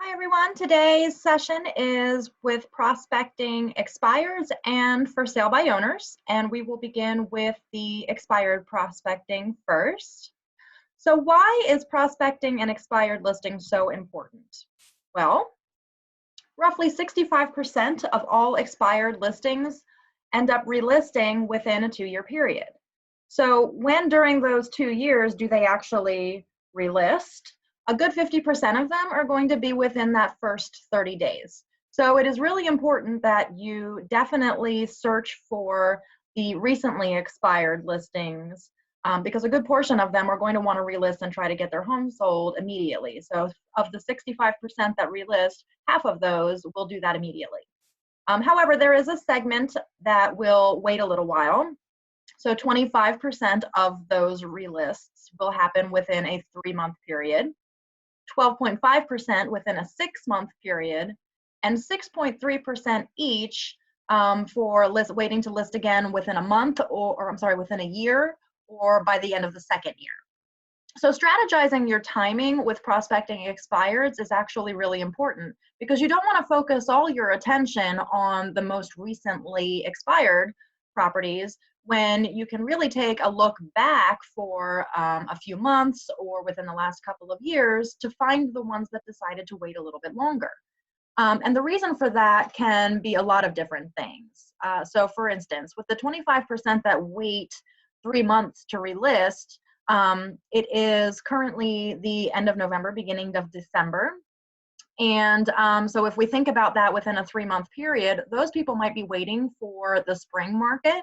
Hi everyone, today's session is with prospecting expireds and for sale by owners, and we will begin with the expired prospecting first. So why is prospecting an expired listing so important? Well, roughly 65% of all expired listings end up relisting within a 2-year period. So when during those 2 years do they actually relist? A good 50% of them are going to be within that first 30 days. So it is really important that you definitely search for the recently expired listings because a good portion of them are going to want to relist and try to get their home sold immediately. So of the 65% that relist, half of those will do that immediately. However, there is a segment that will wait a little while. So 25% of those relists will happen within a 3-month period, 12.5% within a 6-month period, and 6.3% each for waiting to list again within a month or I'm sorry, within a year or by the end of the second year. So strategizing your timing with prospecting expireds is actually really important because you don't want to focus all your attention on the most recently expired properties when you can really take a look back for a few months or within the last couple of years to find the ones that decided to wait a little bit longer. And the reason for that can be a lot of different things. So for instance, with the 25% that wait 3 months to relist, it is currently the end of November, beginning of December. And so if we think about that within a 3-month period, those people might be waiting for the spring market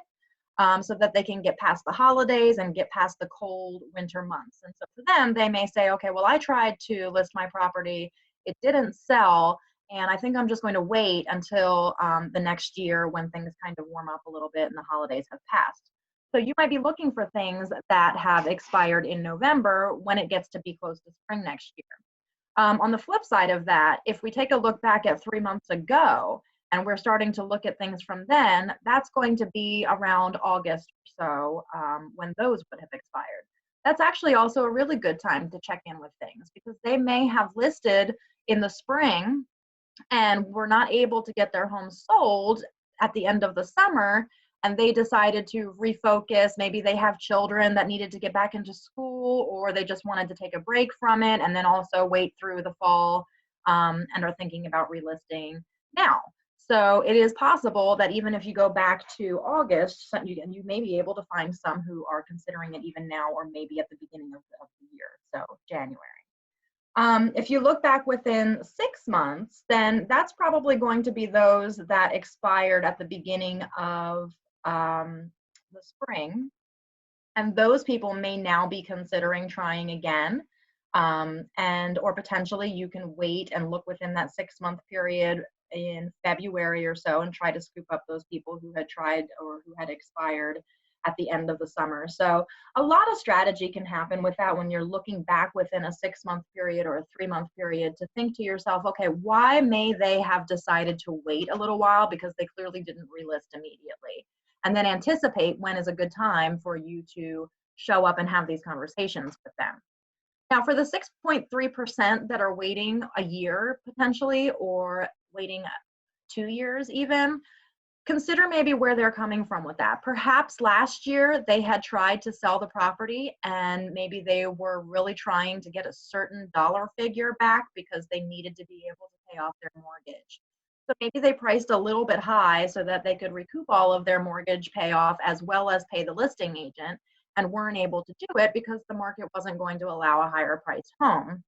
so that they can get past the holidays and get past the cold winter months. And so for them, they may say, okay, well, I tried to list my property, it didn't sell, and I think I'm just going to wait until the next year when things kind of warm up a little bit and the holidays have passed. So you might be looking for things that have expired in November when it gets to be close to spring next year. On the flip side of that, if we take a look back at 3 months ago and we're starting to look at things from then, that's going to be around August or so when those would have expired. That's actually also a really good time to check in with things because they may have listed in the spring and were not able to get their home sold at the end of the summer, and they decided to refocus. Maybe they have children that needed to get back into school, or they just wanted to take a break from it and then also wait through the fall and are thinking about relisting now. So it is possible that even if you go back to August, you may be able to find some who are considering it even now or maybe at the beginning of the year, so January. If you look back within 6 months, then that's probably going to be those that expired at the beginning of the spring. And those people may now be considering trying again. Or potentially you can wait and look within that 6-month period in February or so and try to scoop up those people who had tried or who had expired at the end of the summer. So a lot of strategy can happen with that when you're looking back within a 6-month period or a 3-month period to think to yourself, okay, why may they have decided to wait a little while because they clearly didn't relist immediately? And then anticipate when is a good time for you to show up and have these conversations with them. Now, for the 6.3% that are waiting a year potentially or waiting 2 years even, consider maybe where they're coming from with that. Perhaps last year they had tried to sell the property and maybe they were really trying to get a certain dollar figure back because they needed to be able to pay off their mortgage. So maybe they priced a little bit high so that they could recoup all of their mortgage payoff as well as pay the listing agent and weren't able to do it because the market wasn't going to allow a higher priced home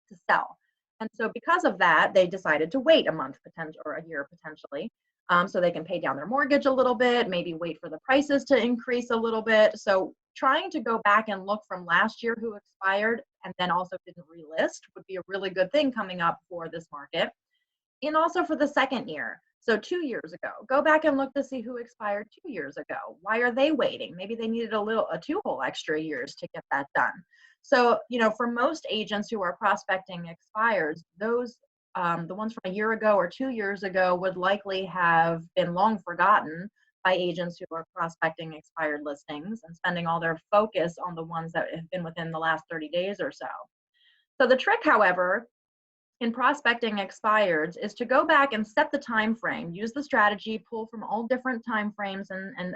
to sell. And so because of that, they decided to wait a month potential or a year potentially so they can pay down their mortgage a little bit, maybe wait for the prices to increase a little bit. So trying to go back and look from last year who expired and then also didn't relist would be a really good thing coming up for this market. And also for the second year. So 2 years ago, go back and look to see who expired 2 years ago. Why are they waiting? Maybe they needed a 2 whole extra years to get that done. So, for most agents who are prospecting expireds, those the ones from a year ago or 2 years ago would likely have been long forgotten by agents who are prospecting expired listings and spending all their focus on the ones that have been within the last 30 days or so. So the trick, however, in prospecting expireds is to go back and set the time frame, use the strategy, pull from all different time frames and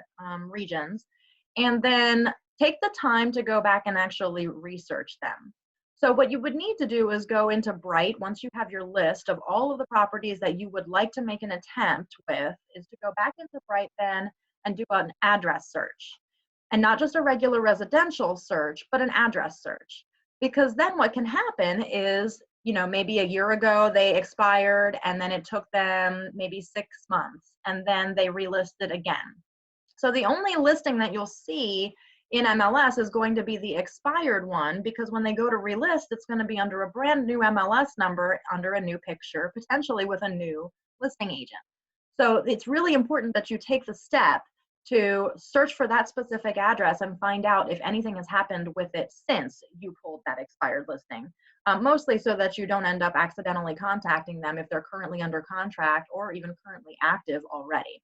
regions, and then take the time to go back and actually research them. So what you would need to do is go into Bright once you have your list of all of the properties that you would like to make an attempt with, is to go back into Bright then and do an address search. And not just a regular residential search, but an address search. Because then what can happen is, maybe a year ago they expired and then it took them maybe 6 months and then they relisted again. So the only listing that you'll see in MLS is going to be the expired one, because when they go to relist, it's going to be under a brand new MLS number, under a new picture, potentially with a new listing agent. So it's really important that you take the step to search for that specific address and find out if anything has happened with it since you pulled that expired listing. Mostly so that you don't end up accidentally contacting them if they're currently under contract or even currently active already.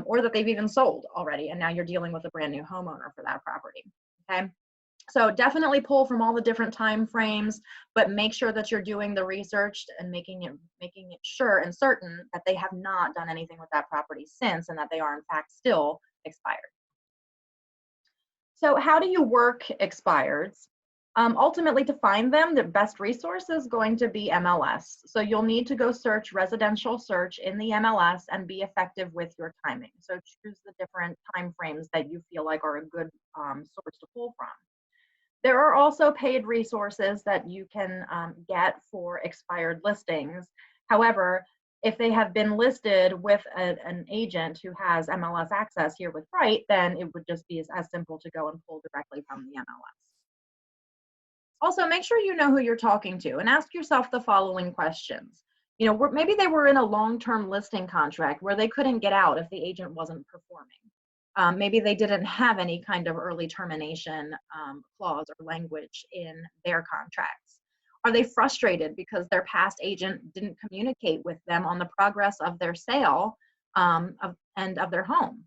Or that they've even sold already and now you're dealing with a brand new homeowner for that property. Okay. So definitely pull from all the different time frames, but make sure that you're doing the research and making it sure and certain that they have not done anything with that property since, and that they are in fact still expired. So how do you work expireds? Ultimately, to find them, the best resource is going to be MLS. So you'll need to go search residential search in the MLS and be effective with your timing. So choose the different time frames that you feel like are a good source to pull from. There are also paid resources that you can get for expired listings. However, if they have been listed with an agent who has MLS access here with Bright, then it would just be as simple to go and pull directly from the MLS. Also, make sure you know who you're talking to and ask yourself the following questions. Maybe they were in a long-term listing contract where they couldn't get out if the agent wasn't performing. Maybe they didn't have any kind of early termination clause or language in their contracts. Are they frustrated because their past agent didn't communicate with them on the progress of their sale and of their home?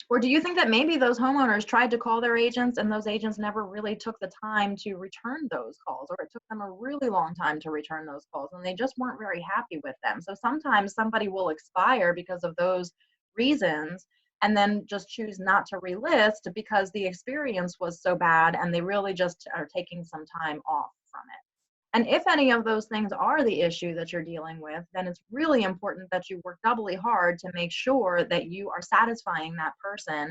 Or do you think that maybe those homeowners tried to call their agents and those agents never really took the time to return those calls, or it took them a really long time to return those calls and they just weren't very happy with them? So sometimes somebody will expire because of those reasons and then just choose not to relist because the experience was so bad and they really just are taking some time off from it. And if any of those things are the issue that you're dealing with, then it's really important that you work doubly hard to make sure that you are satisfying that person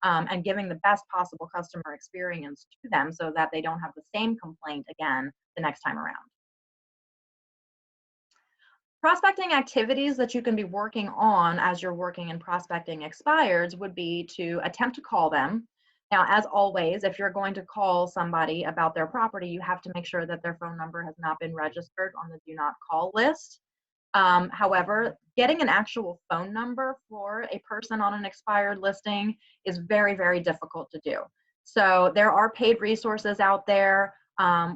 and giving the best possible customer experience to them so that they don't have the same complaint again the next time around. Prospecting activities that you can be working on as you're working in prospecting expireds would be to attempt to call them. Now, as always, if you're going to call somebody about their property, you have to make sure that their phone number has not been registered on the do not call list. However, getting an actual phone number for a person on an expired listing is very, very difficult to do. So there are paid resources out there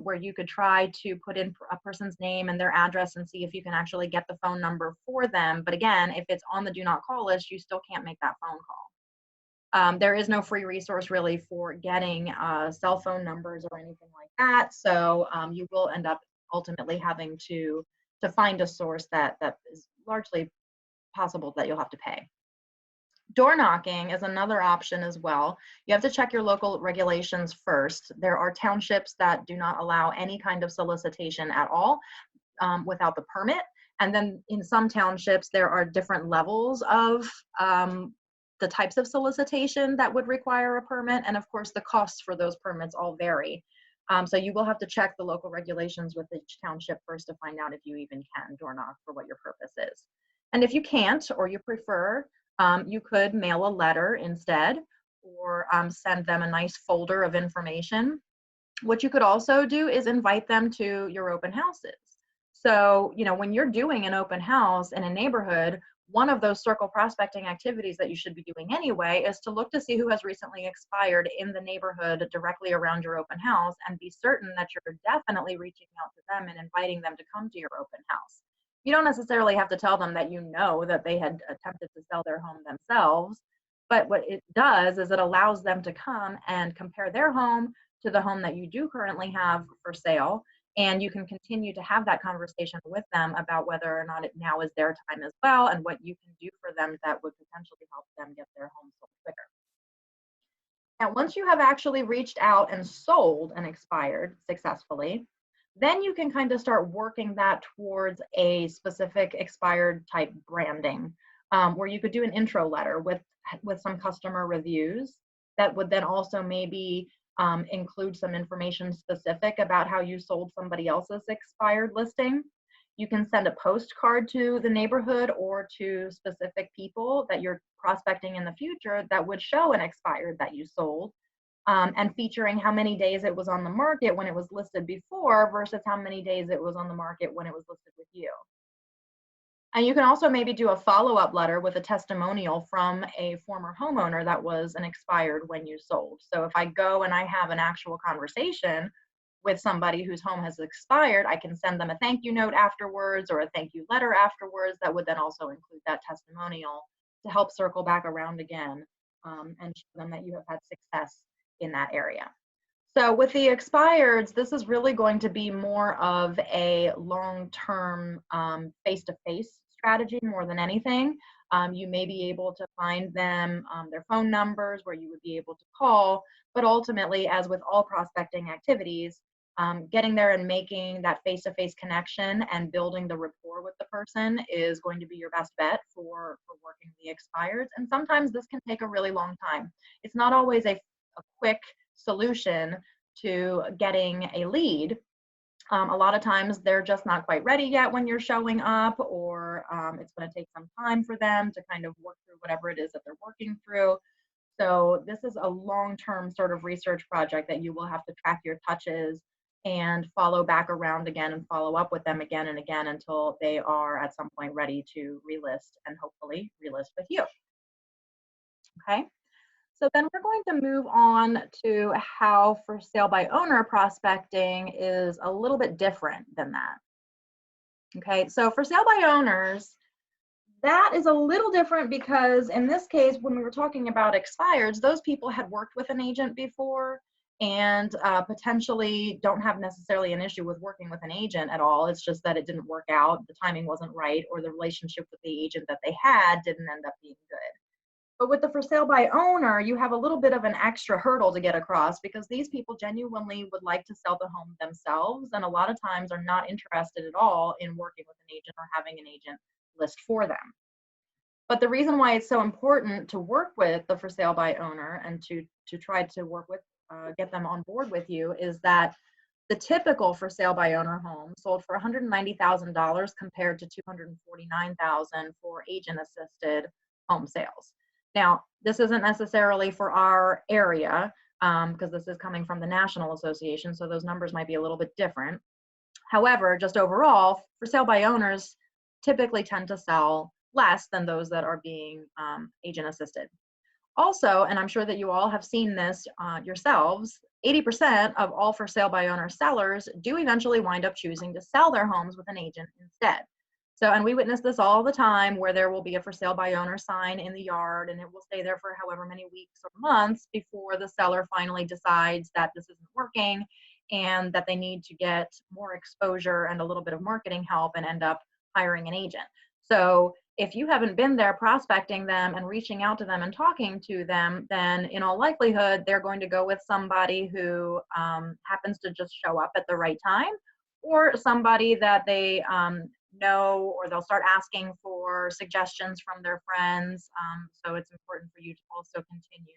where you could try to put in a person's name and their address and see if you can actually get the phone number for them. But again, if it's on the do not call list, you still can't make that phone call. There is no free resource really for getting cell phone numbers or anything like that. So you will end up ultimately having to find a source that is largely possible that you'll have to pay. Door knocking is another option as well. You have to check your local regulations first. There are townships that do not allow any kind of solicitation at all without the permit. And then in some townships, there are different levels of the types of solicitation that would require a permit. And of course, the costs for those permits all vary. So you will have to check the local regulations with each township first to find out if you even can door knock for what your purpose is. And if you can't, or you prefer, you could mail a letter instead, or send them a nice folder of information. What you could also do is invite them to your open houses. So, when you're doing an open house in a neighborhood, one of those circle prospecting activities that you should be doing anyway is to look to see who has recently expired in the neighborhood directly around your open house and be certain that you're definitely reaching out to them and inviting them to come to your open house. You don't necessarily have to tell them that that they had attempted to sell their home themselves, but what it does is it allows them to come and compare their home to the home that you do currently have for sale And you can continue to have that conversation with them about whether or not it now is their time as well, and what you can do for them that would potentially help them get their home sold quicker. Now, once you have actually reached out and sold an expired successfully, then you can kind of start working that towards a specific expired type branding, where you could do an intro letter with some customer reviews that would then also maybe include some information specific about how you sold somebody else's expired listing. You can send a postcard to the neighborhood or to specific people that you're prospecting in the future that would show an expired that you sold, and featuring how many days it was on the market when it was listed before versus how many days it was on the market when it was listed with you. And you can also maybe do a follow-up letter with a testimonial from a former homeowner that was an expired when you sold. So if I go and I have an actual conversation with somebody whose home has expired, I can send them a thank you note afterwards or a thank you letter afterwards that would then also include that testimonial to help circle back around again, and show them that you have had success in that area. So with the expireds, this is really going to be more of a long-term face-to-face strategy more than anything. You may be able to find them their phone numbers where you would be able to call, but ultimately, as with all prospecting activities, getting there and making that face-to-face connection and building the rapport with the person is going to be your best bet for working the expireds. And sometimes this can take a really long time. It's not always a quick solution to getting a lead. A lot of times they're just not quite ready yet when you're showing up, or it's going to take some time for them to kind of work through whatever it is that they're working through. So this is a long-term sort of research project that you will have to track your touches and follow back around again and follow up with them again and again until they are at some point ready to relist and hopefully relist with you. Okay. So then we're going to move on to how for sale by owner prospecting is a little bit different than that. Okay, so for sale by owners, that is a little different because in this case, when we were talking about expireds, those people had worked with an agent before and potentially don't have necessarily an issue with working with an agent at all. It's just that it didn't work out, the timing wasn't right, or the relationship with the agent that they had didn't end up being good. But with the for sale by owner, you have a little bit of an extra hurdle to get across because these people genuinely would like to sell the home themselves, and a lot of times are not interested at all in working with an agent or having an agent list for them. But the reason why it's so important to work with the for sale by owner and to try to work with, get them on board with you is that the typical for sale by owner home sold for $190,000 compared to $249,000 for agent assisted home sales. Now, this isn't necessarily for our area because this is coming from the National Association, so those numbers might be a little bit different. However, just overall, for sale by owners typically tend to sell less than those that are being agent assisted. Also, and I'm sure that you all have seen this yourselves, 80% of all for sale by owner sellers do eventually wind up choosing to sell their homes with an agent instead. So, and we witness this all the time where there will be a for sale by owner sign in the yard and it will stay there for however many weeks or months before the seller finally decides that this isn't working and that they need to get more exposure and a little bit of marketing help and end up hiring an agent. So if you haven't been there prospecting them and reaching out to them and talking to them, then in all likelihood, they're going to go with somebody who happens to just show up at the right time, or somebody that they know, or they'll start asking for suggestions from their friends. So it's important for you to also continue,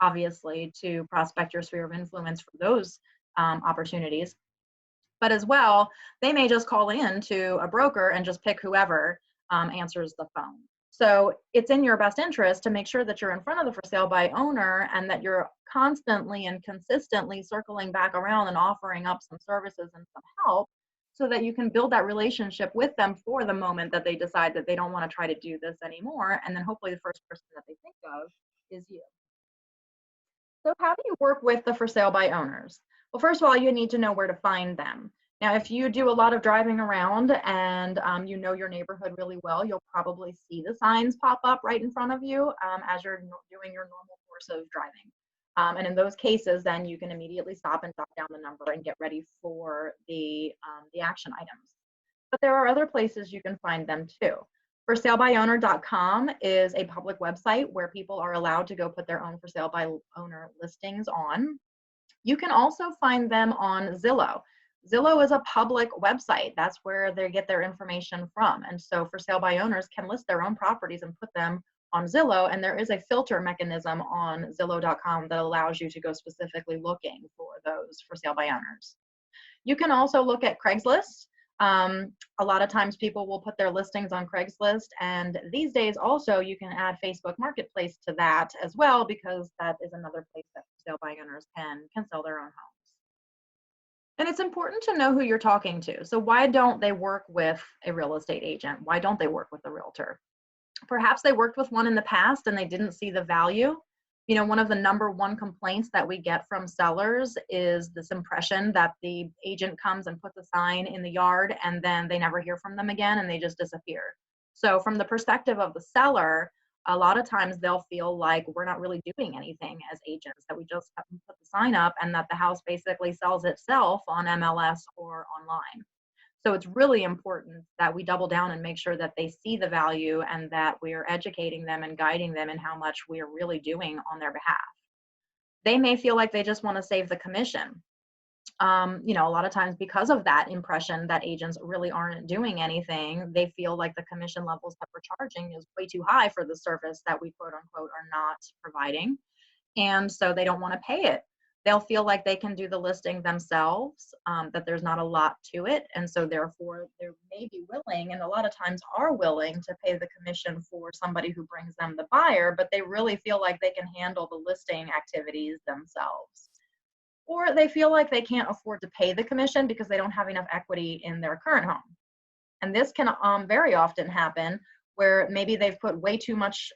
obviously, to prospect your sphere of influence for those opportunities. But as well, they may just call in to a broker and just pick whoever answers the phone. So it's in your best interest to make sure that you're in front of the for sale by owner and that you're constantly and consistently circling back around and offering up some services and some help so that you can build that relationship with them for the moment that they decide that they don't want to try to do this anymore. And then hopefully the first person that they think of is you. So how do you work with the for sale by owners? Well, first of all, you need to know where to find them. Now, if you do a lot of driving around and you know your neighborhood really well, you'll probably see the signs pop up right in front of you as you're doing your normal course of driving. And in those cases, then you can immediately stop and jot down the number and get ready for the action items. But there are other places you can find them too. ForSaleByOwner.com is a public website where people are allowed to go put their own for sale by owner listings on. You can also find them on Zillow. Zillow is a public website. That's where they get their information from. And so for sale by owners can list their own properties and put them on Zillow. And there is a filter mechanism on Zillow.com that allows you to go specifically looking for those for sale by owners. You can also look at Craigslist. A lot of times people will put their listings on Craigslist, and these days also you can add Facebook Marketplace to that as well, because that is another place that for sale by owners can sell their own homes. And it's important to know who you're talking to. So why don't they work with a real estate agent? Why don't they work with a realtor? Perhaps they worked with one in the past and they didn't see the value. You know, one of the number one complaints that we get from sellers is this impression that the agent comes and puts a sign in the yard and then they never hear from them again and they just disappear. So from the perspective of the seller, a lot of times they'll feel like we're not really doing anything as agents, that we just put the sign up and that the house basically sells itself on MLS or online. So it's really important that we double down and make sure that they see the value and that we are educating them and guiding them in how much we are really doing on their behalf. They may feel like they just want to save the commission. You know, a lot of times because of that impression that agents really aren't doing anything, they feel like the commission levels that we're charging is way too high for the service that we quote unquote are not providing. And so they don't want to pay it. They'll feel like they can do the listing themselves, that there's not a lot to it. And so therefore they may be willing, and a lot of times are willing, to pay the commission for somebody who brings them the buyer, but they really feel like they can handle the listing activities themselves. Or they feel like they can't afford to pay the commission because they don't have enough equity in their current home. And this can very often happen where maybe they've put way too much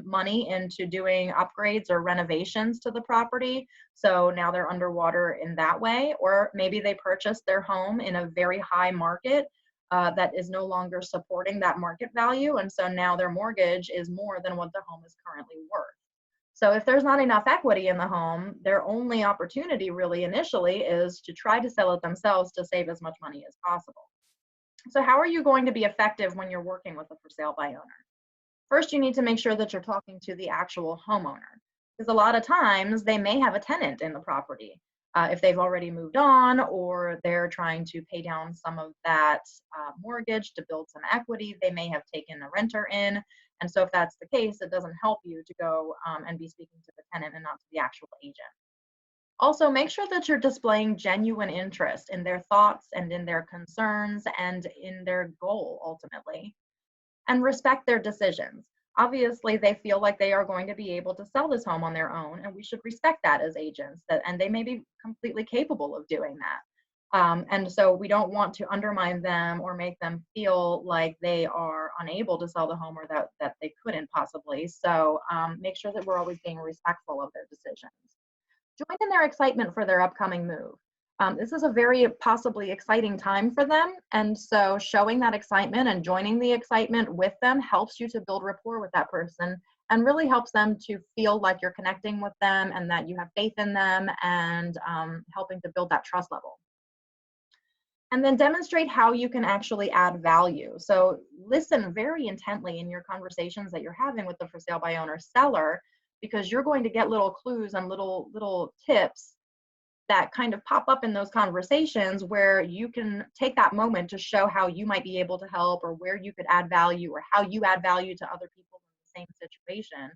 money into doing upgrades or renovations to the property. So now they're underwater in that way. Or maybe they purchased their home in a very high market that is no longer supporting that market value. And so now their mortgage is more than what the home is currently worth. So if there's not enough equity in the home, their only opportunity really initially is to try to sell it themselves to save as much money as possible. So how are you going to be effective when you're working with a for sale by owner? First, you need to make sure that you're talking to the actual homeowner, because a lot of times they may have a tenant in the property. If they've already moved on, or they're trying to pay down some of that mortgage to build some equity, they may have taken a renter in. And so if that's the case, it doesn't help you to go and be speaking to the tenant and not to the actual agent. Also, make sure that you're displaying genuine interest in their thoughts and in their concerns and in their goal ultimately, and respect their decisions. Obviously, they feel like they are going to be able to sell this home on their own, and we should respect that as agents, and they may be completely capable of doing that. And so we don't want to undermine them or make them feel like they are unable to sell the home, or that they couldn't possibly. So make sure that we're always being respectful of their decisions. Join in their excitement for their upcoming move. This is a very possibly exciting time for them. And so showing that excitement and joining the excitement with them helps you to build rapport with that person and really helps them to feel like you're connecting with them and that you have faith in them, and helping to build that trust level. And then demonstrate how you can actually add value. So listen very intently in your conversations that you're having with the for sale by owner seller, because you're going to get little clues and little tips that kind of pop up in those conversations where you can take that moment to show how you might be able to help, or where you could add value, or how you add value to other people in the same situation,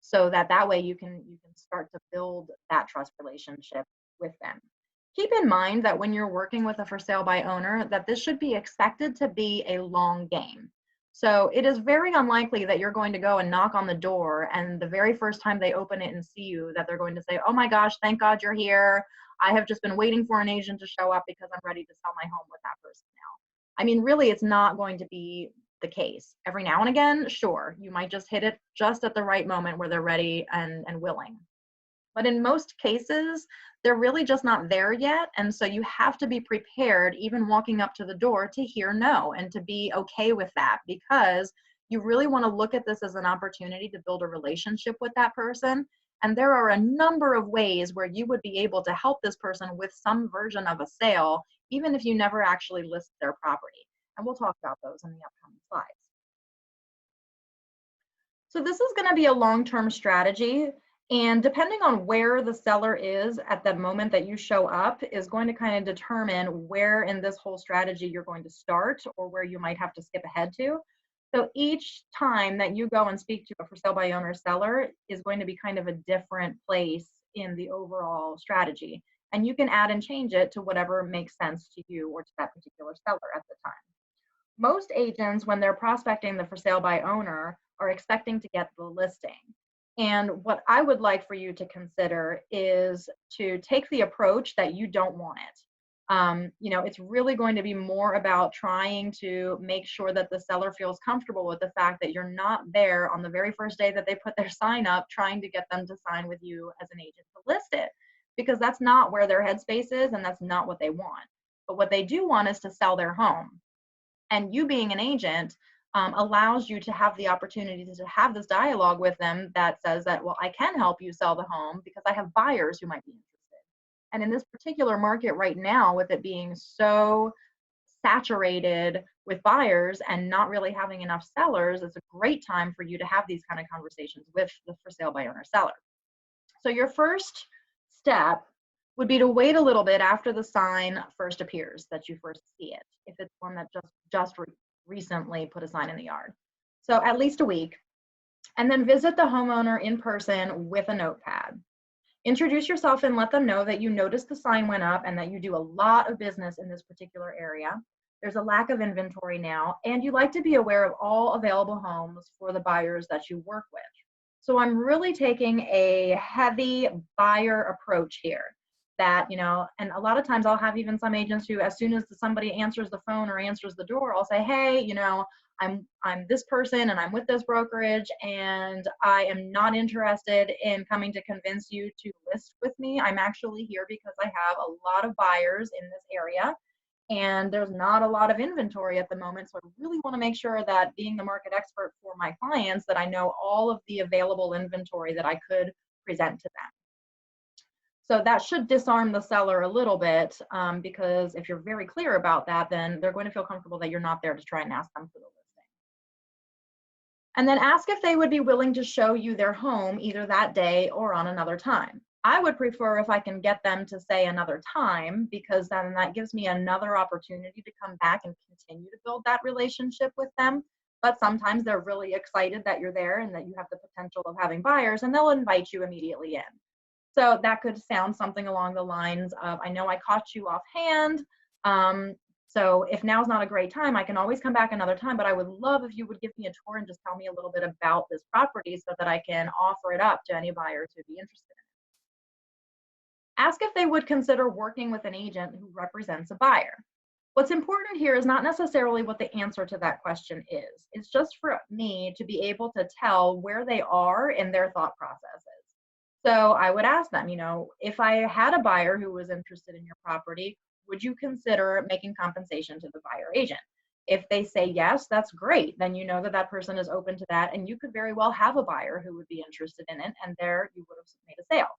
so that way you can start to build that trust relationship with them. Keep in mind that when you're working with a for sale by owner, that this should be expected to be a long game. So it is very unlikely that you're going to go and knock on the door and the very first time they open it and see you, that they're going to say, "Oh my gosh, thank God you're here. I have just been waiting for an agent to show up because I'm ready to sell my home with that person now." I mean, really, it's not going to be the case. Every now and again, sure, you might just hit it just at the right moment where they're ready and willing. But in most cases, they're really just not there yet. And so you have to be prepared, even walking up to the door, to hear no and to be okay with that, because you really want to look at this as an opportunity to build a relationship with that person And there are a number of ways where you would be able to help this person with some version of a sale, even if you never actually list their property. And we'll talk about those in the upcoming slides. So this is going to be a long-term strategy, and depending on where the seller is at the moment that you show up is going to kind of determine where in this whole strategy you're going to start or where you might have to skip ahead to. So each time that you go and speak to a for sale by owner seller is going to be kind of a different place in the overall strategy. And you can add and change it to whatever makes sense to you or to that particular seller at the time. Most agents, when they're prospecting the for sale by owner, are expecting to get the listing. And what I would like for you to consider is to take the approach that you don't want it. It's really going to be more about trying to make sure that the seller feels comfortable with the fact that you're not there on the very first day that they put their sign up trying to get them to sign with you as an agent to list it, because that's not where their headspace is and that's not what they want. But what they do want is to sell their home. And you being an agent allows you to have the opportunity to have this dialogue with them that says that, well, I can help you sell the home because I have buyers who might be interested. And in this particular market right now, with it being so saturated with buyers and not really having enough sellers, it's a great time for you to have these kind of conversations with the for sale by owner seller. So your first step would be to wait a little bit after the sign first appears, that you first see it, if it's one that just recently put a sign in the yard. So at least a week, and then visit the homeowner in person with a notepad. Introduce yourself and let them know that you noticed the sign went up and that you do a lot of business in this particular area. There's a lack of inventory now, and you like to be aware of all available homes for the buyers that you work with. So I'm really taking a heavy buyer approach here. That, and a lot of times I'll have even some agents who, as soon as somebody answers the phone or answers the door, I'll say, hey, I'm this person and I'm with this brokerage and I am not interested in coming to convince you to list with me. I'm actually here because I have a lot of buyers in this area and there's not a lot of inventory at the moment. So I really want to make sure that, being the market expert for my clients, that I know all of the available inventory that I could present to them. So that should disarm the seller a little bit, because if you're very clear about that, then they're going to feel comfortable that you're not there to try and ask them for the listing. And then ask if they would be willing to show you their home either that day or on another time. I would prefer if I can get them to say another time, because then that gives me another opportunity to come back and continue to build that relationship with them. But sometimes they're really excited that you're there and that you have the potential of having buyers, and they'll invite you immediately in. So that could sound something along the lines of, I know I caught you offhand, so if now's not a great time, I can always come back another time, but I would love if you would give me a tour and just tell me a little bit about this property so that I can offer it up to any buyers who'd be interested in it. Ask if they would consider working with an agent who represents a buyer. What's important here is not necessarily what the answer to that question is. It's just for me to be able to tell where they are in their thought processes. So I would ask them, if I had a buyer who was interested in your property, would you consider making compensation to the buyer agent? If they say yes, that's great. Then you know that that person is open to that, and you could very well have a buyer who would be interested in it, and there you would have made a sale.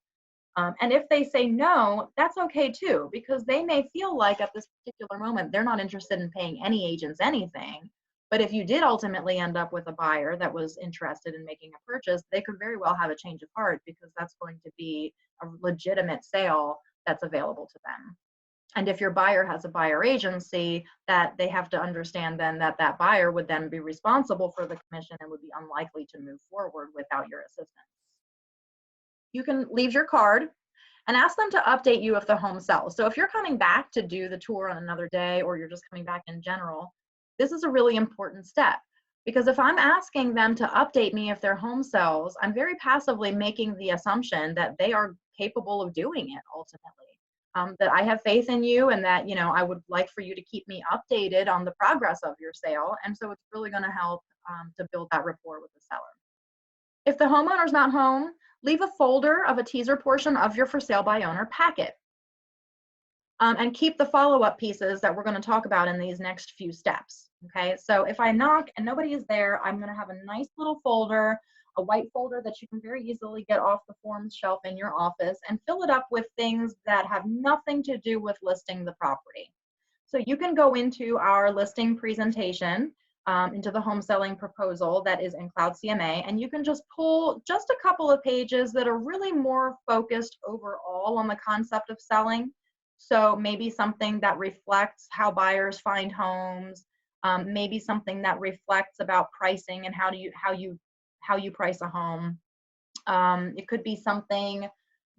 And if they say no, that's okay too, because they may feel like at this particular moment they're not interested in paying any agents anything. But if you did ultimately end up with a buyer that was interested in making a purchase, they could very well have a change of heart, because that's going to be a legitimate sale that's available to them. And if your buyer has a buyer agency, that they have to understand then that that buyer would then be responsible for the commission and would be unlikely to move forward without your assistance. You can leave your card and ask them to update you if the home sells. So if you're coming back to do the tour on another day, or you're just coming back in general, this is a really important step, because if I'm asking them to update me if their home sells, I'm very passively making the assumption that they are capable of doing it ultimately, that I have faith in you, and that, I would like for you to keep me updated on the progress of your sale. And so it's really going to help to build that rapport with the seller. If the homeowner's not home, leave a folder of a teaser portion of your for sale by owner packet. And keep the follow-up pieces that we're going to talk about in these next few steps. Okay, so if I knock and nobody is there, I'm going to have a nice little folder a white folder that you can very easily get off the forms shelf in your office and fill it up with things that have nothing to do with listing the property. So you can go into our listing presentation, into the home selling proposal that is in Cloud CMA, and you can just pull just a couple of pages that are really more focused overall on the concept of selling. So maybe something that reflects how buyers find homes, maybe something that reflects about pricing and how you price a home. It could be something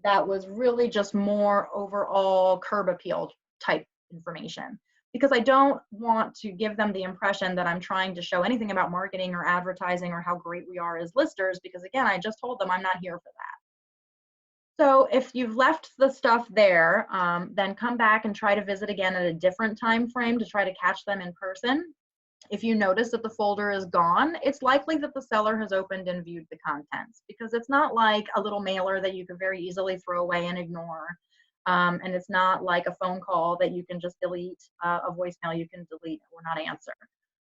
that was really just more overall curb appeal type information, because I don't want to give them the impression that I'm trying to show anything about marketing or advertising or how great we are as listers, because again, I just told them I'm not here for that. So if you've left the stuff there, then come back and try to visit again at a different time frame to try to catch them in person. If you notice that the folder is gone, it's likely that the seller has opened and viewed the contents, because it's not like a little mailer that you could very easily throw away and ignore. And it's not like a phone call that you can just delete, a voicemail you can delete or not answer.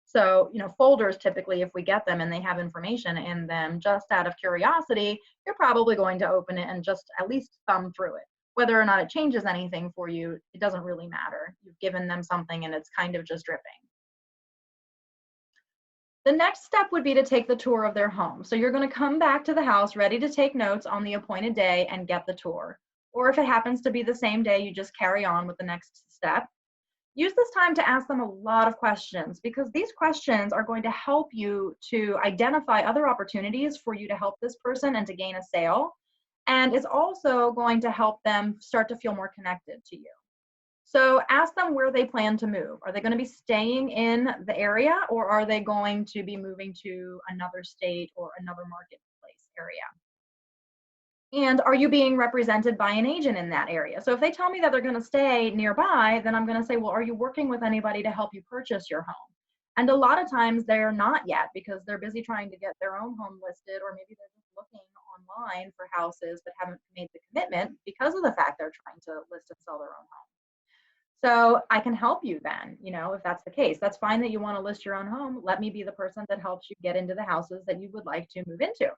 So, folders typically, if we get them and they have information in them, just out of curiosity, you're probably going to open it and just at least thumb through it. Whether or not it changes anything for you, it doesn't really matter. You've given them something and it's kind of just dripping. The next step would be to take the tour of their home. So you're going to come back to the house ready to take notes on the appointed day and get the tour. Or if it happens to be the same day, you just carry on with the next step. Use this time to ask them a lot of questions, because these questions are going to help you to identify other opportunities for you to help this person and to gain a sale. And it's also going to help them start to feel more connected to you. So ask them where they plan to move. Are they going to be staying in the area, or are they going to be moving to another state or another marketplace area? And are you being represented by an agent in that area? So if they tell me that they're going to stay nearby, then I'm going to say, well, are you working with anybody to help you purchase your home? And a lot of times they're not yet, because they're busy trying to get their own home listed, or maybe they're just looking online for houses but haven't made the commitment because of the fact they're trying to list and sell their own home. So I can help you then, if that's the case. That's fine that you want to list your own home. Let me be the person that helps you get into the houses that you would like to move into.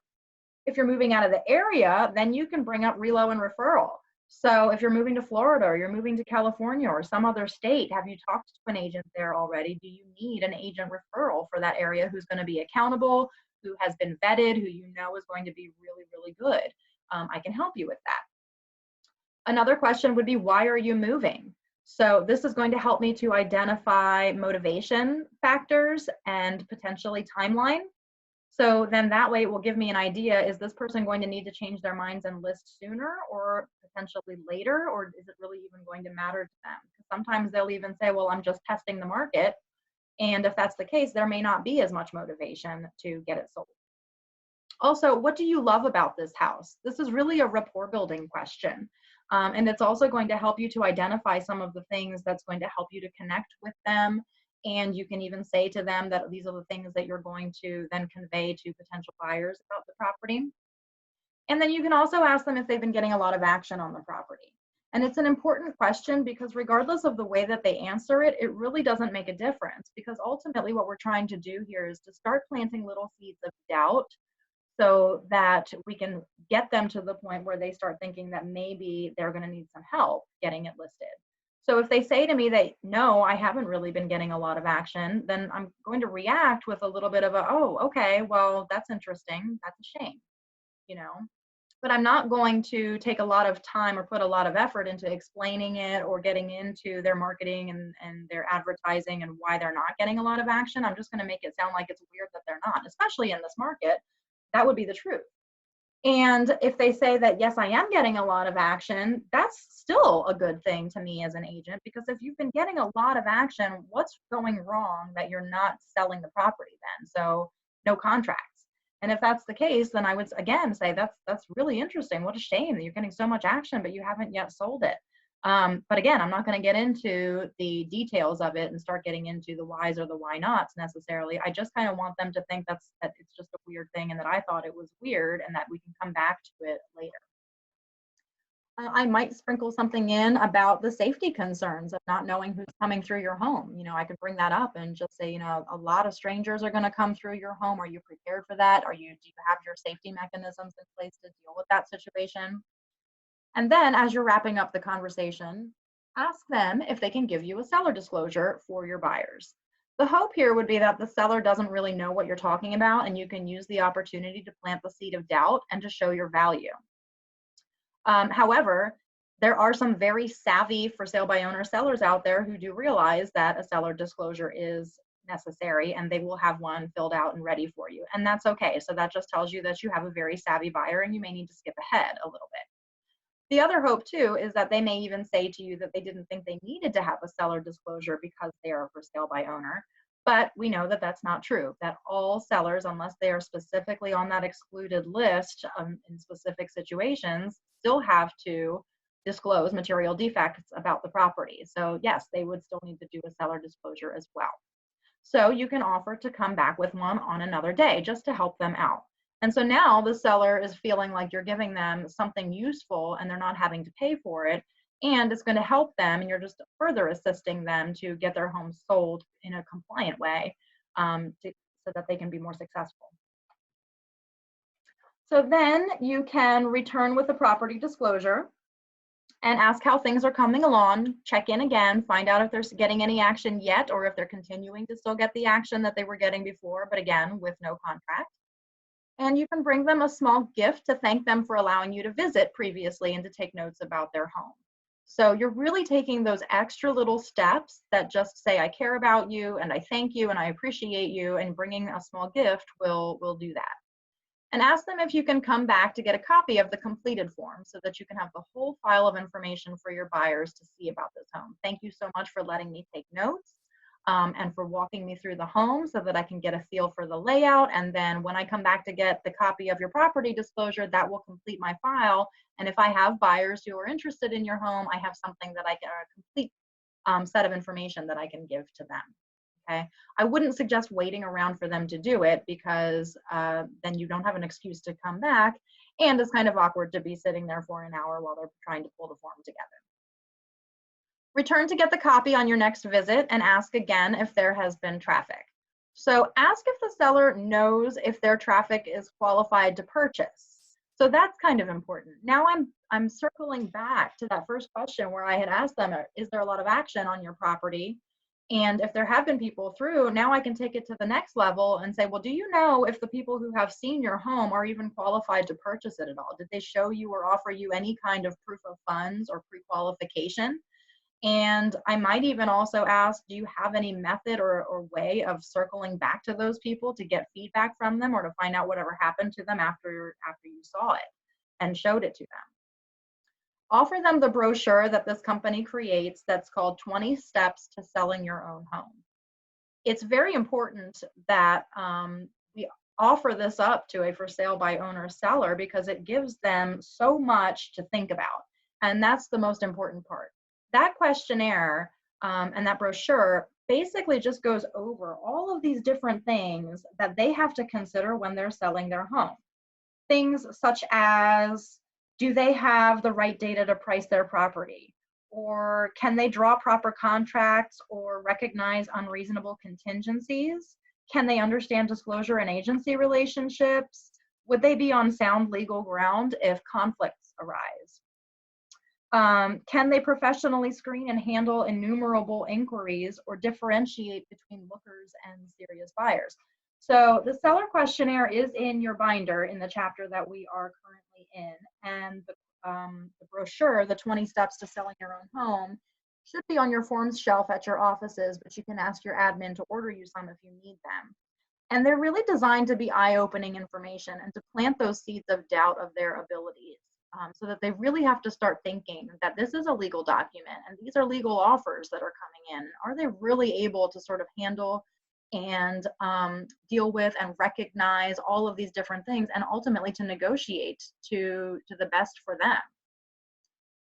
If you're moving out of the area, then you can bring up relo and referral. So if you're moving to Florida, or you're moving to California or some other state, have you talked to an agent there already? Do you need an agent referral for that area who's going to be accountable, who has been vetted, who you know is going to be really, really good? I can help you with that. Another question would be, why are you moving? So this is going to help me to identify motivation factors and potentially timeline. So then that way it will give me an idea, is this person going to need to change their minds and list sooner, or potentially later, or is it really even going to matter to them? Because sometimes they'll even say, well, I'm just testing the market. And if that's the case, there may not be as much motivation to get it sold. Also, what do you love about this house? This is really a rapport building question. And it's also going to help you to identify some of the things that's going to help you to connect with them. And you can even say to them that these are the things that you're going to then convey to potential buyers about the property. And then you can also ask them if they've been getting a lot of action on the property. And it's an important question, because regardless of the way that they answer it, it really doesn't make a difference, because ultimately what we're trying to do here is to start planting little seeds of doubt, so that we can get them to the point where they start thinking that maybe they're going to need some help getting it listed. So if they say to me that, no, I haven't really been getting a lot of action, then I'm going to react with a little bit of a, oh, okay, well, that's interesting. That's a shame, But I'm not going to take a lot of time or put a lot of effort into explaining it or getting into their marketing and their advertising and why they're not getting a lot of action. I'm just going to make it sound like it's weird that they're not, especially in this market. That would be the truth. And if they say that, yes, I am getting a lot of action, that's still a good thing to me as an agent, because if you've been getting a lot of action, what's going wrong that you're not selling the property then? So no contracts. And if that's the case, then I would again say that's really interesting. What a shame that you're getting so much action, but you haven't yet sold it. But again, I'm not going to get into the details of it and start getting into the whys or the why nots necessarily. I just kind of want them to think that it's just a weird thing, and that I thought it was weird, and that we can come back to it later. I might sprinkle something in about the safety concerns of not knowing who's coming through your home. I could bring that up and just say, a lot of strangers are going to come through your home. Are you prepared for that? Do you have your safety mechanisms in place to deal with that situation? And then as you're wrapping up the conversation, ask them if they can give you a seller disclosure for your buyers. The hope here would be that the seller doesn't really know what you're talking about, and you can use the opportunity to plant the seed of doubt and to show your value. However, there are some very savvy for sale by owner sellers out there who do realize that a seller disclosure is necessary, and they will have one filled out and ready for you. And that's okay. So that just tells you that you have a very savvy buyer and you may need to skip ahead a little bit. The other hope too is that they may even say to you that they didn't think they needed to have a seller disclosure because they are for sale by owner. But we know that that's not true, that all sellers, unless they are specifically on that excluded list in specific situations, still have to disclose material defects about the property. So yes, they would still need to do a seller disclosure as well. So you can offer to come back with one on another day just to help them out. And so now the seller is feeling like you're giving them something useful and they're not having to pay for it. And it's going to help them, and you're just further assisting them to get their home sold in a compliant way so that they can be more successful. So then you can return with the property disclosure and ask how things are coming along, check in again, find out if they're getting any action yet or if they're continuing to still get the action that they were getting before, but again, with no contract. And you can bring them a small gift to thank them for allowing you to visit previously and to take notes about their home. So you're really taking those extra little steps that just say, I care about you and I thank you and I appreciate you, and bringing a small gift will do that. And ask them if you can come back to get a copy of the completed form so that you can have the whole file of information for your buyers to see about this home. Thank you so much for letting me take notes and for walking me through the home so that I can get a feel for the layout. And then when I come back to get the copy of your property disclosure, that will complete my file. And if I have buyers who are interested in your home, I have something that I can, a complete set of information that I can give to them. Okay. I wouldn't suggest waiting around for them to do it because then you don't have an excuse to come back, and it's kind of awkward to be sitting there for an hour while they're trying to pull the form together. Return to get the copy on your next visit and ask again if there has been traffic. So ask if the seller knows if their traffic is qualified to purchase. So that's kind of important. Now I'm circling back to that first question where I had asked them, is there a lot of action on your property? And if there have been people through, now I can take it to the next level and say, well, do you know if the people who have seen your home are even qualified to purchase it at all? Did they show you or offer you any kind of proof of funds or pre-qualification? And I might even also ask, do you have any method or way of circling back to those people to get feedback from them or to find out whatever happened to them after you saw it and showed it to them? Offer them the brochure that this company creates that's called 20 Steps to Selling Your Own Home. It's very important that we offer this up to a for sale by owner seller because it gives them so much to think about. And that's the most important part. That questionnaire and that brochure basically just goes over all of these different things that they have to consider when they're selling their home. Things such as, do they have the right data to price their property? Or can they draw proper contracts or recognize unreasonable contingencies? Can they understand disclosure and agency relationships? Would they be on sound legal ground if conflicts arise? Can they professionally screen and handle innumerable inquiries or differentiate between lookers and serious buyers? So the seller questionnaire is in your binder in the chapter that we are currently in, and the brochure, the 20 Steps to Selling Your Own Home, should be on your forms shelf at your offices, but you can ask your admin to order you some if you need them. And they're really designed to be eye-opening information and to plant those seeds of doubt of their abilities. So that they really have to start thinking that this is a legal document and these are legal offers that are coming in. Are they really able to sort of handle and deal with and recognize all of these different things and ultimately to negotiate to the best for them?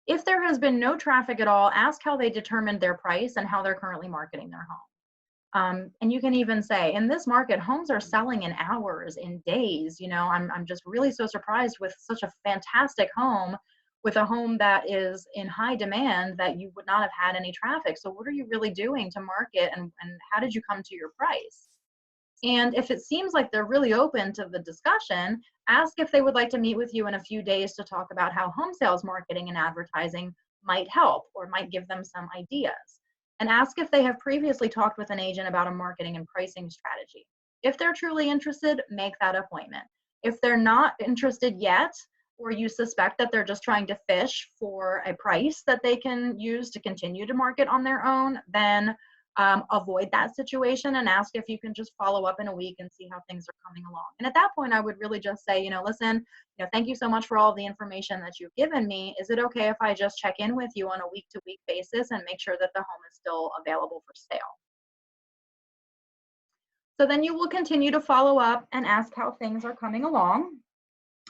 If there has been no traffic at all, ask how they determined their price and how they're currently marketing their home. And you can even say, in this market, homes are selling in hours, in days. I'm just really so surprised with such a fantastic home. with a home that is in high demand that you would not have had any traffic. So what are you really doing to market, and how did you come to your price? And if it seems like they're really open to the discussion, ask if they would like to meet with you in a few days to talk about how home sales marketing and advertising might help or might give them some ideas. And ask if they have previously talked with an agent about a marketing and pricing strategy. If they're truly interested, make that appointment. If they're not interested yet, or you suspect that they're just trying to fish for a price that they can use to continue to market on their own, then avoid that situation and ask if you can just follow up in a week and see how things are coming along. And at that point, I would really just say, listen, thank you so much for all the information that you've given me. Is it okay if I just check in with you on a week-to-week basis and make sure that the home is still available for sale? So then you will continue to follow up and ask how things are coming along.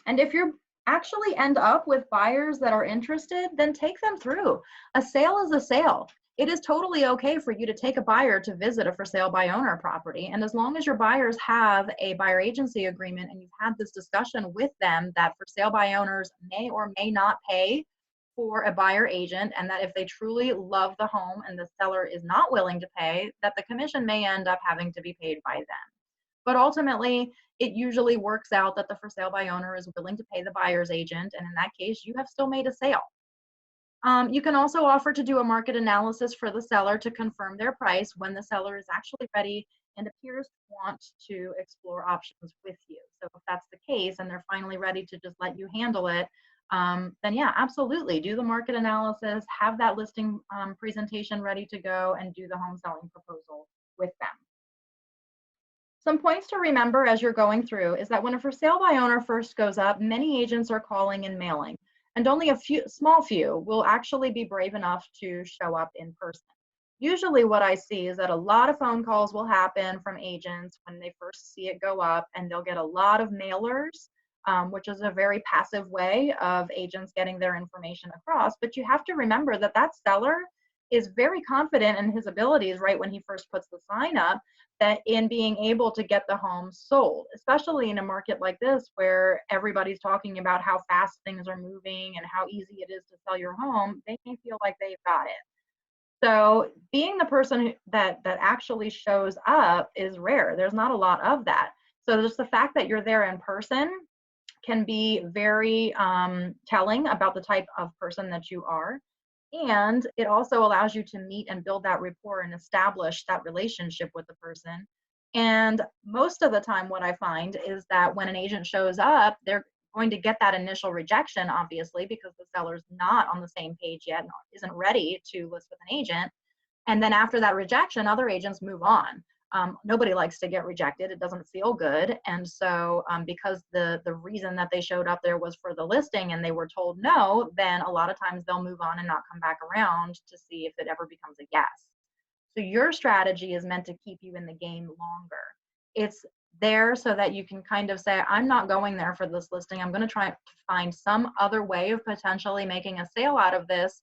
And if you actually end up with buyers that are interested, then take them through. A sale is a sale. It is totally okay for you to take a buyer to visit a for sale by owner property. And as long as your buyers have a buyer agency agreement and you've had this discussion with them that for sale by owners may or may not pay for a buyer agent, and that if they truly love the home and the seller is not willing to pay, that the commission may end up having to be paid by them. But ultimately, it usually works out that the for sale by owner is willing to pay the buyer's agent, and in that case, you have still made a sale. You can also offer to do a market analysis for the seller to confirm their price when the seller is actually ready and appears to want to explore options with you. So if that's the case and they're finally ready to just let you handle it, then yeah, absolutely. Do the market analysis, have that listing presentation ready to go, and do the home selling proposal with them. Some points to remember as you're going through is that when a for sale by owner first goes up, many agents are calling and mailing, and only a small few will actually be brave enough to show up in person. Usually what I see is that a lot of phone calls will happen from agents when they first see it go up, and they'll get a lot of mailers, which is a very passive way of agents getting their information across. But you have to remember that that seller is very confident in his abilities right when he first puts the sign up, that in being able to get the home sold, especially in a market like this where everybody's talking about how fast things are moving and how easy it is to sell your home, they may feel like they've got it. So being the person that actually shows up is rare. There's not a lot of that. So just the fact that you're there in person can be very telling about the type of person that you are. And it also allows you to meet and build that rapport and establish that relationship with the person. And most of the time, what I find is that when an agent shows up, they're going to get that initial rejection, obviously, because the seller's not on the same page yet and isn't ready to list with an agent. And then after that rejection, other agents move on. Nobody likes to get rejected. It doesn't feel good. And so because the reason that they showed up there was for the listing and they were told no, then a lot of times they'll move on and not come back around to see if it ever becomes a yes. So your strategy is meant to keep you in the game longer. It's there so that you can kind of say, I'm not going there for this listing. I'm going to try to find some other way of potentially making a sale out of this,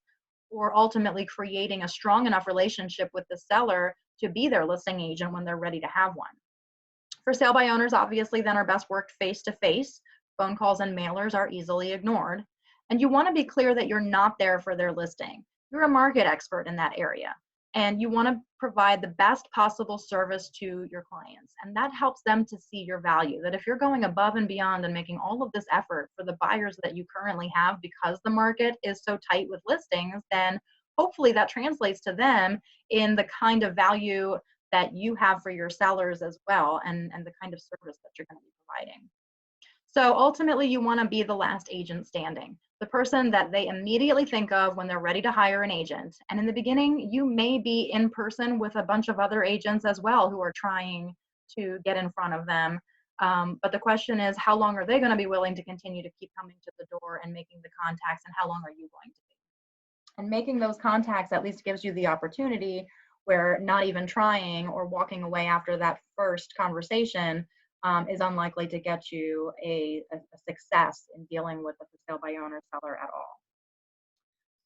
or ultimately creating a strong enough relationship with the seller to be their listing agent when they're ready to have one. For sale by owners, obviously, then are best worked face-to-face. Phone calls and mailers are easily ignored. And you want to be clear that you're not there for their listing. You're a market expert in that area, and you want to provide the best possible service to your clients. And that helps them to see your value, that if you're going above and beyond and making all of this effort for the buyers that you currently have because the market is so tight with listings, then hopefully that translates to them in the kind of value that you have for your sellers as well, and the kind of service that you're going to be providing. So ultimately, you want to be the last agent standing, the person that they immediately think of when they're ready to hire an agent. And in the beginning, you may be in person with a bunch of other agents as well who are trying to get in front of them. But the question is, how long are they going to be willing to continue to keep coming to the door and making the contacts, and how long are you going to be? And making those contacts at least gives you the opportunity where not even trying or walking away after that first conversation is unlikely to get you a success in dealing with the for sale by owner seller at all.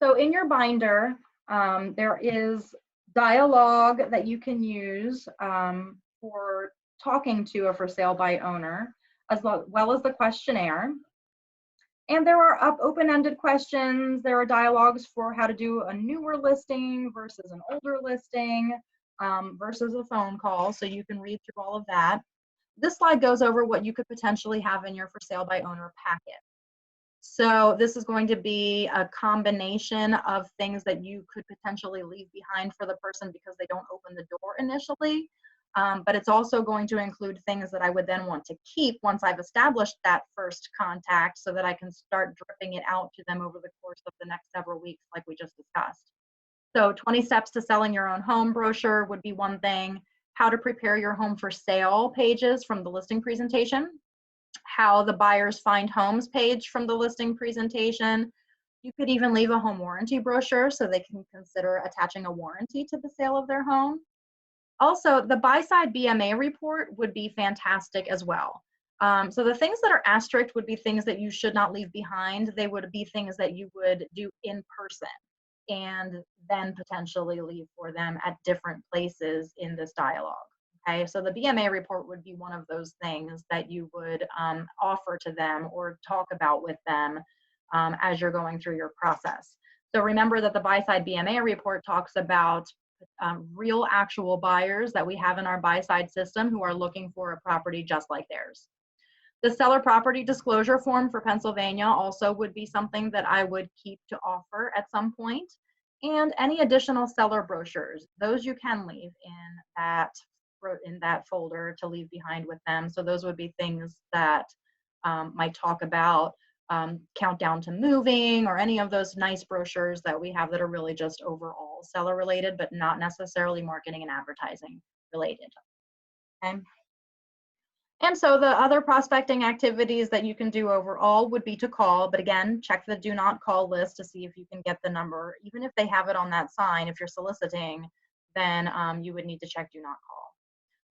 So in your binder, there is dialogue that you can use for talking to a for sale by owner, as well as the questionnaire. And there are open-ended questions. There are dialogues for how to do a newer listing versus an older listing versus a phone call. So you can read through all of that. This slide goes over what you could potentially have in your for sale by owner packet. So this is going to be a combination of things that you could potentially leave behind for the person because they don't open the door initially. But it's also going to include things that I would then want to keep once I've established that first contact so that I can start dripping it out to them over the course of the next several weeks like we just discussed. So 20 steps to selling your own home brochure would be one thing. How to prepare your home for sale pages from the listing presentation. How the buyers find homes page from the listing presentation. You could even leave a home warranty brochure so they can consider attaching a warranty to the sale of their home. Also, the buy-side BMA report would be fantastic as well. So the things that are asterisked would be things that you should not leave behind. They would be things that you would do in person and then potentially leave for them at different places in this dialogue. Okay, so the BMA report would be one of those things that you would offer to them or talk about with them as you're going through your process. So remember that the buy-side BMA report talks about real actual buyers that we have in our buy-side system who are looking for a property just like theirs. The seller property disclosure form for Pennsylvania also would be something that I would keep to offer at some point. And any additional seller brochures, those you can leave in that folder to leave behind with them. So those would be things that might talk about countdown to moving or any of those nice brochures that we have that are really just overall seller related, but not necessarily marketing and advertising related. Okay. And so the other prospecting activities that you can do overall would be to call, but again, check the do not call list to see if you can get the number. Even if they have it on that sign, if you're soliciting, then you would need to check do not call.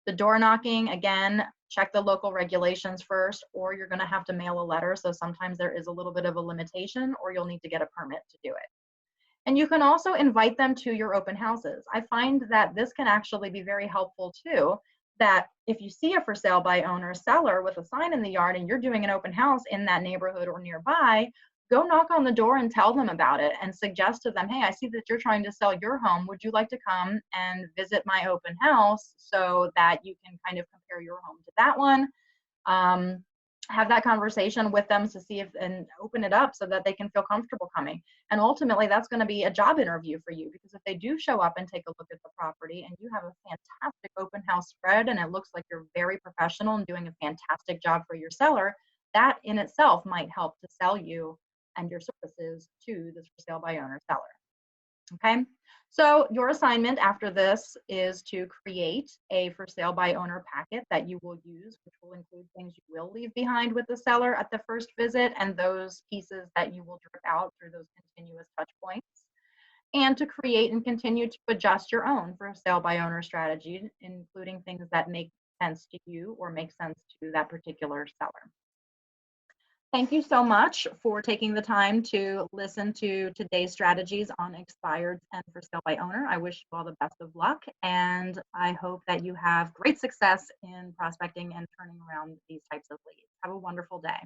The door knocking, again, check the local regulations first, or you're gonna have to mail a letter. So sometimes there is a little bit of a limitation, or you'll need to get a permit to do it. And you can also invite them to your open houses. I find that this can actually be very helpful too, that if you see a for sale by owner seller with a sign in the yard and you're doing an open house in that neighborhood or nearby, go knock on the door and tell them about it and suggest to them, hey, I see that you're trying to sell your home. Would you like to come and visit my open house so that you can kind of compare your home to that one? Have that conversation with them to see if and open it up so that they can feel comfortable coming. And ultimately, that's going to be a job interview for you, because if they do show up and take a look at the property and you have a fantastic open house spread and it looks like you're very professional and doing a fantastic job for your seller, that in itself might help to sell you and your services to this for sale by owner seller. Okay, so your assignment after this is to create a for sale by owner packet that you will use, which will include things you will leave behind with the seller at the first visit and those pieces that you will drip out through those continuous touch points, and to create and continue to adjust your own for sale by owner strategy, including things that make sense to you or make sense to that particular seller. Thank you so much for taking the time to listen to today's strategies on expired and for sale by owner. I wish you all the best of luck, and I hope that you have great success in prospecting and turning around these types of leads. Have a wonderful day.